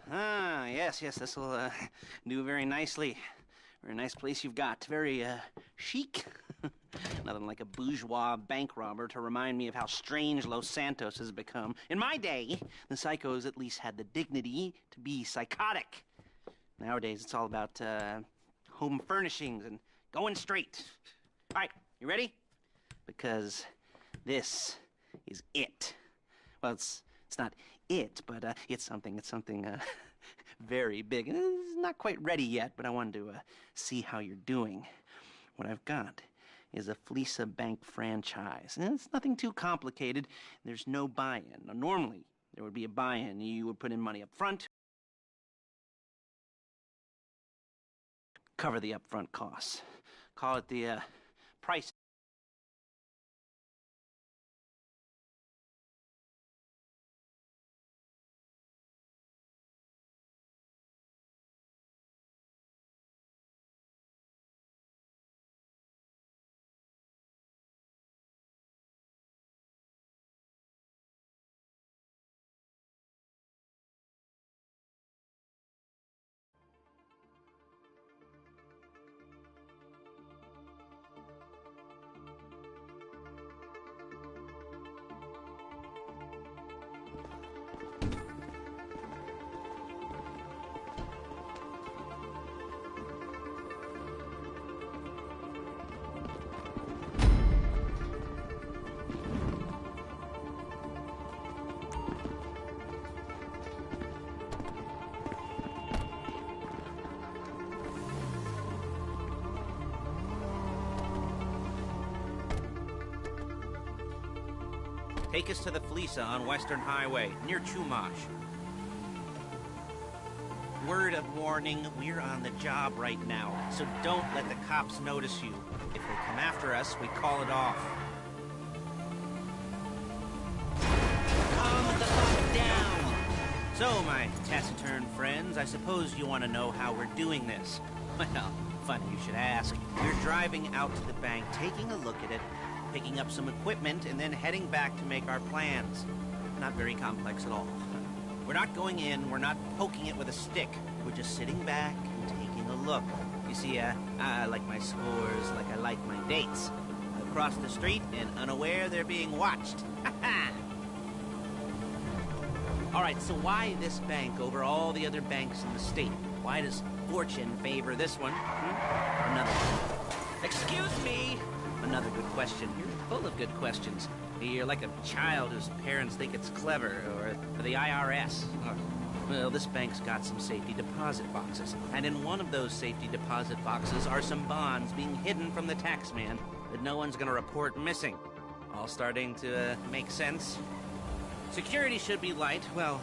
Ah, yes, this will do very nicely. Very nice place you've got. Very chic. Nothing like a bourgeois bank robber to remind me of how strange Los Santos has become. In my day, the psychos at least had the dignity to be psychotic. Nowadays, it's all about home furnishings and going straight. All right, you ready? Because this is it. Well, it's not it, but it's something very big. It's not quite ready yet, but I wanted to see how you're doing. What I've got is a Fleesa Bank franchise. And it's nothing too complicated. There's no buy-in. Now, normally, there would be a buy-in. You would put in money up front, cover the upfront costs. Call it the price. Take us to the Fleesa on Western Highway, near Chumash. Word of warning, we're on the job right now, so don't let the cops notice you. If they come after us, we call it off. Calm the fuck down! So, my taciturn friends, I suppose you want to know how we're doing this. Well, funny you should ask. We're driving out to the bank, taking a look at it, picking up some equipment, and then heading back to make our plans. Not very complex at all. We're not going in, we're not poking it with a stick. We're just sitting back and taking a look. You see, I like my scores like I like my dates. Across the street and unaware they're being watched. All right, so why this bank over all the other banks in the state? Why does fortune favor this one? Another one. Excuse me! Another good question. You're full of good questions. You're like a child whose parents think it's clever, or the IRS. Well, this bank's got some safety deposit boxes, and in one of those safety deposit boxes are some bonds being hidden from the taxman that no one's gonna report missing. All starting to make sense. Security should be light, well,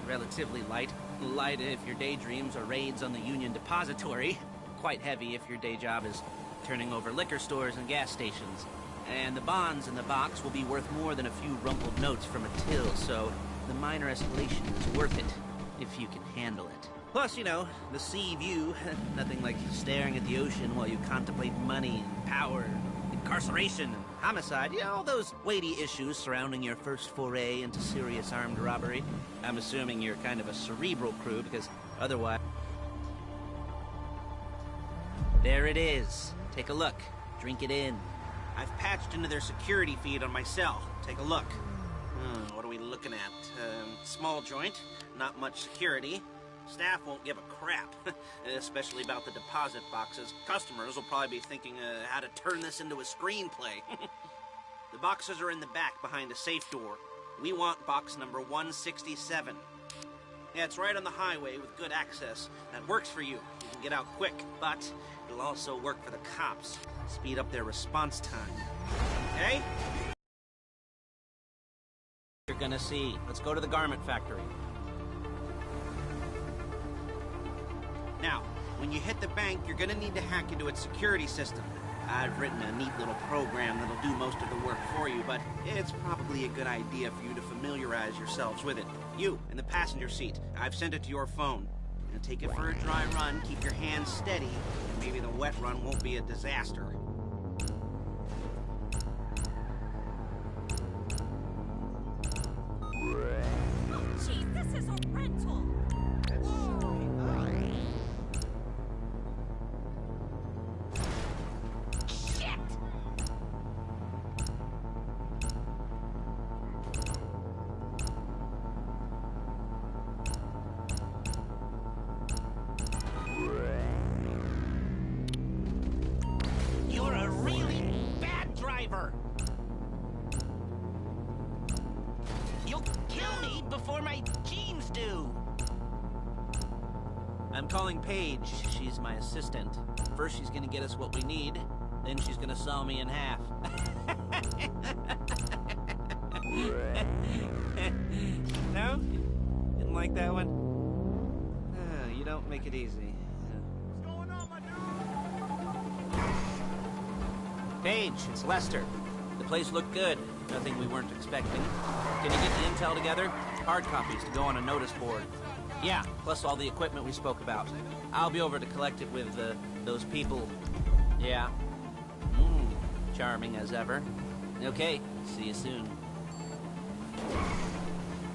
relatively light. Light if your daydreams are raids on the Union Depository. Quite heavy if your day job is turning over liquor stores and gas stations. And the bonds in the box will be worth more than a few rumpled notes from a till, so the minor escalation is worth it, if you can handle it. Plus, you know, the sea view, nothing like staring at the ocean while you contemplate money and power, incarceration and homicide, you know, all those weighty issues surrounding your first foray into serious armed robbery. I'm assuming you're kind of a cerebral crew, because otherwise... There it is. Take a look. Drink it in. I've patched into their security feed on my cell. Take a look. What are we looking at? Small joint, not much security. Staff won't give a crap, especially about the deposit boxes. Customers will probably be thinking how to turn this into a screenplay. The boxes are in the back behind a safe door. We want box number 167. Yeah, it's right on the highway with good access. That works for you. You can get out quick, but it'll also work for the cops. Speed up their response time. Okay? You're gonna see. Let's go to the garment factory. Now, when you hit the bank, you're gonna need to hack into its security system. I've written a neat little program that'll do most of the work for you, but it's probably a good idea for you to familiarize yourselves with it. You, in the passenger seat, I've sent it to your phone. Now take it for a dry run, keep your hands steady, and maybe the wet run won't be a disaster. Jeez, this is a rental! driver! You'll kill me before my jeans do! I'm calling Paige. She's my assistant. First she's gonna get us what we need, then she's gonna saw me in half. No? Didn't like that one? You don't make it easy. What's going on, my dude? Paige, it's Lester. The place looked good. Nothing we weren't expecting. Can you get the intel together? Hard copies to go on a notice board. Yeah, plus all the equipment we spoke about. I'll be over to collect it with, those people. Yeah. Charming as ever. Okay, see you soon.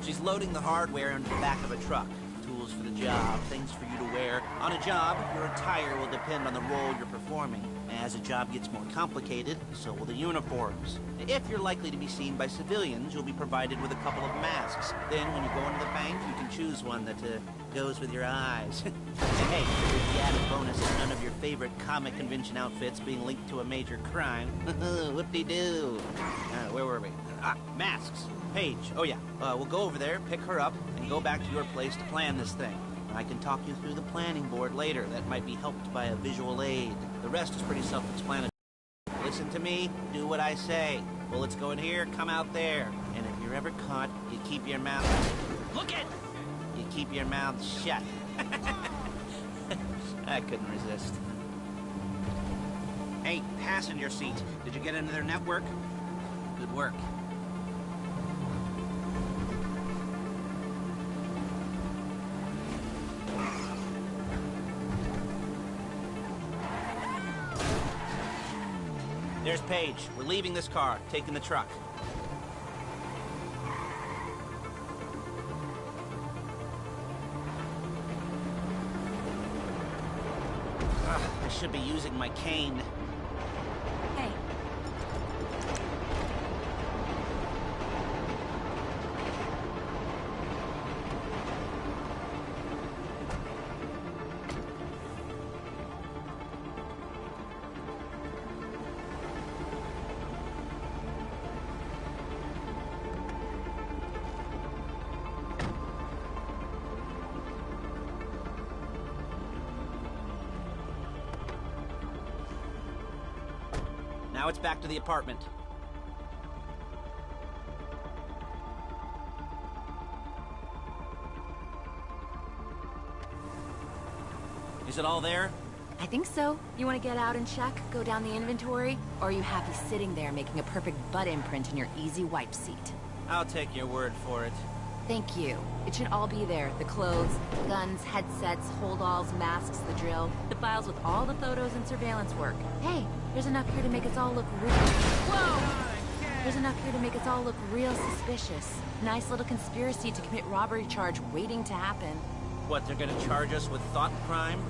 She's loading the hardware into the back of a truck. Tools for the job, things for you to wear. On a job, your attire will depend on the role you're performing. As a job gets more complicated, so will the uniforms. If you're likely to be seen by civilians, you'll be provided with a couple of masks. Then, when you go into the bank, you can choose one that goes with your eyes. Hey, with the added bonus of none of your favorite comic convention outfits being linked to a major crime. Whoop-de-doo. Where were we? Masks. Paige. Oh, yeah. We'll go over there, pick her up, and go back to your place to plan this thing. I can talk you through the planning board later. That might be helped by a visual aid. The rest is pretty self-explanatory. Listen to me, do what I say. Bullets go in here, come out there. And if you're ever caught, you keep your mouth... Look it! You keep your mouth shut. I couldn't resist. Hey, passenger seat. Did you get into their network? Good work. There's Paige. We're leaving this car, taking the truck. I should be using my cane. Hey. Now it's back to the apartment. Is it all there? I think so. You want to get out and check, go down the inventory, or are you happy sitting there making a perfect butt imprint in your easy wipe seat? I'll take your word for it. Thank you. It should all be there. The clothes, guns, headsets, hold-alls, masks, the drill, the files with all the photos and surveillance work. Hey, there's enough here to make us all look real... Whoa! There's enough here to make us all look real suspicious. Nice little conspiracy to commit robbery charge waiting to happen. What, they're gonna charge us with thought crime?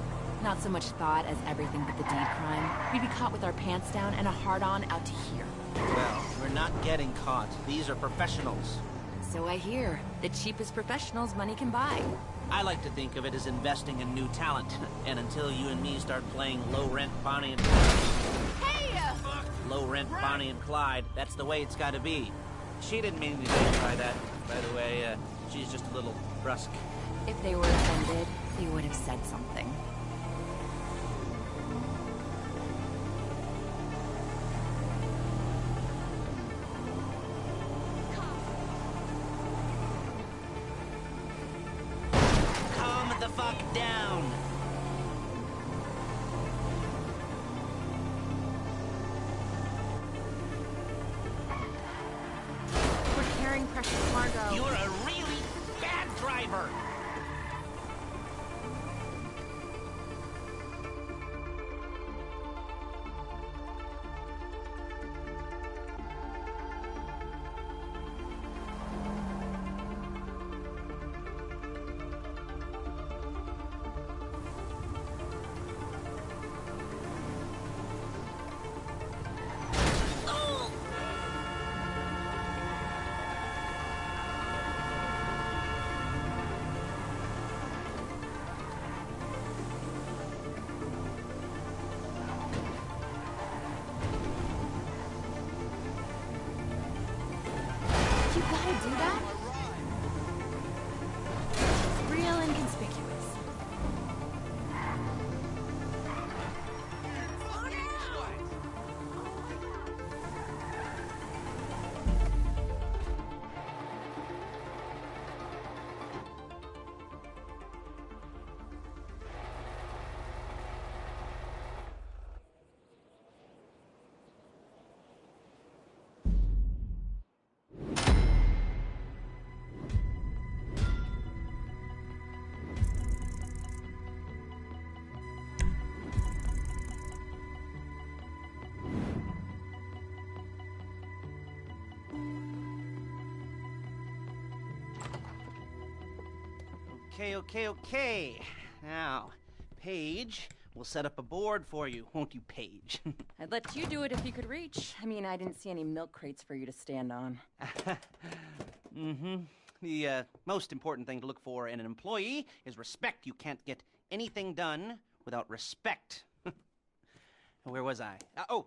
Not so much thought as everything but the deed crime. We'd be caught with our pants down and a hard-on out to here. Well, we're not getting caught. These are professionals. So I hear. The cheapest professionals money can buy. I like to think of it as investing in new talent. And until you and me start playing low-rent Bonnie and Clyde... Hey! Low-rent Bonnie and Clyde, that's the way it's gotta be. She didn't mean to try that, by the way. She's just a little brusque. If they were offended, they would have said something. Calm the fuck down! We're carrying precious cargo. You're a really bad driver! do that? Real inconspicuous. Okay. Now, Paige, we'll set up a board for you, won't you, Paige? I'd let you do it if you could reach. I mean, I didn't see any milk crates for you to stand on. The most important thing to look for in an employee is respect. You can't get anything done without respect. Where was I?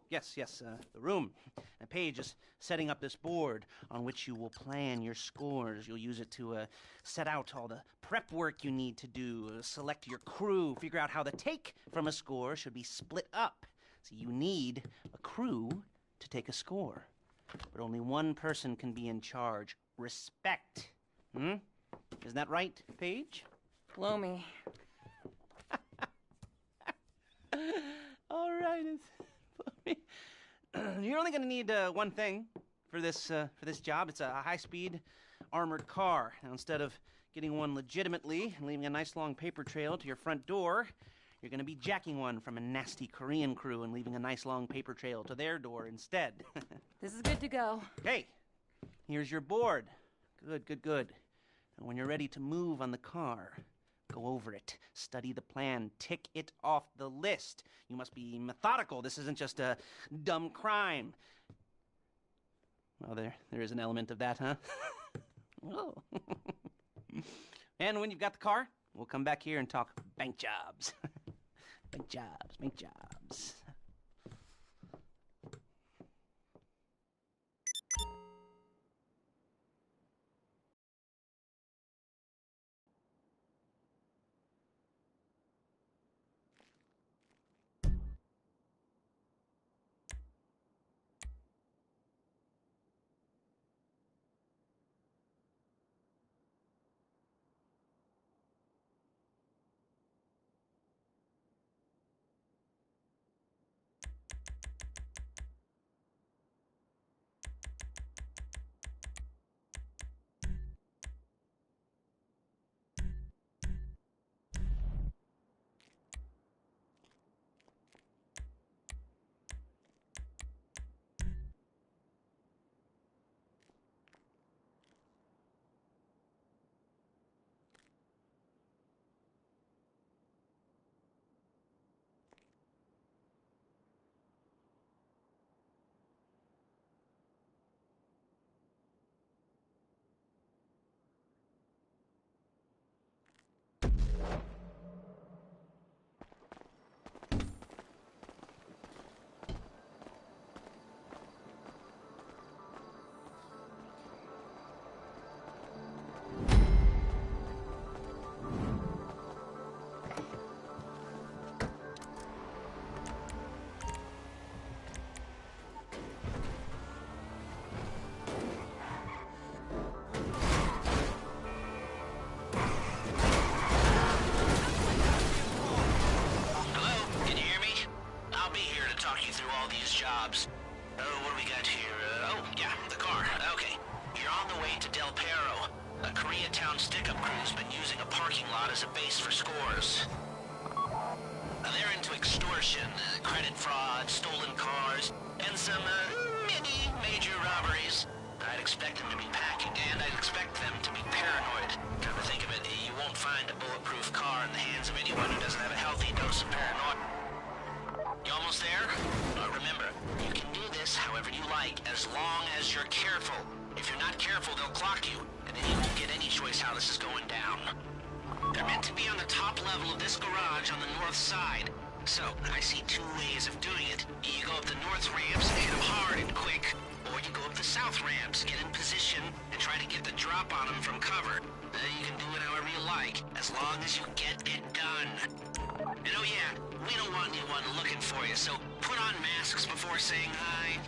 Yes, the room. And Paige is setting up this board on which you will plan your scores. You'll use it to set out all the prep work you need to do, select your crew, figure out how the take from a score should be split up. So you need a crew to take a score. But only one person can be in charge. Respect. Isn't that right, Paige? Blow me. All right. You're only going to need one thing for this job. It's a high-speed armored car. Now, instead of getting one legitimately and leaving a nice long paper trail to your front door, you're going to be jacking one from a nasty Korean crew and leaving a nice long paper trail to their door instead. This is good to go. Hey, here's your board. Good. And when you're ready to move on the car, go over it, study the plan, tick it off the list. You must be methodical. This isn't just a dumb crime. Well, there is an element of that, huh? Oh. And when you've got the car, we'll come back here and talk bank jobs. Bank jobs. Jobs. What do we got here? The car. Okay. You're on the way to Del Perro. A Koreatown stick-up crew's been using a parking lot as a base for scores. They're into extortion, credit fraud, stolen cars, and some, major robberies. I'd expect them to be packing, and I'd expect them to be paranoid. Come to think of it, you won't find a bulletproof car in the hands of anyone who doesn't have a healthy dose of paranoia. You almost there? Remember, you can do this however you like, as long as you're careful. If you're not careful, they'll clock you, and then you won't get any choice how this is going down. They're meant to be on the top level of this garage on the north side. So, I see two ways of doing it. You go up the north ramps, hit them hard and quick, or you go up the south ramps, get in position, and try to get the drop on them from cover. You can do it however you like, as long as you get it done. And oh yeah, we don't want anyone looking for you, so put on masks before saying hi.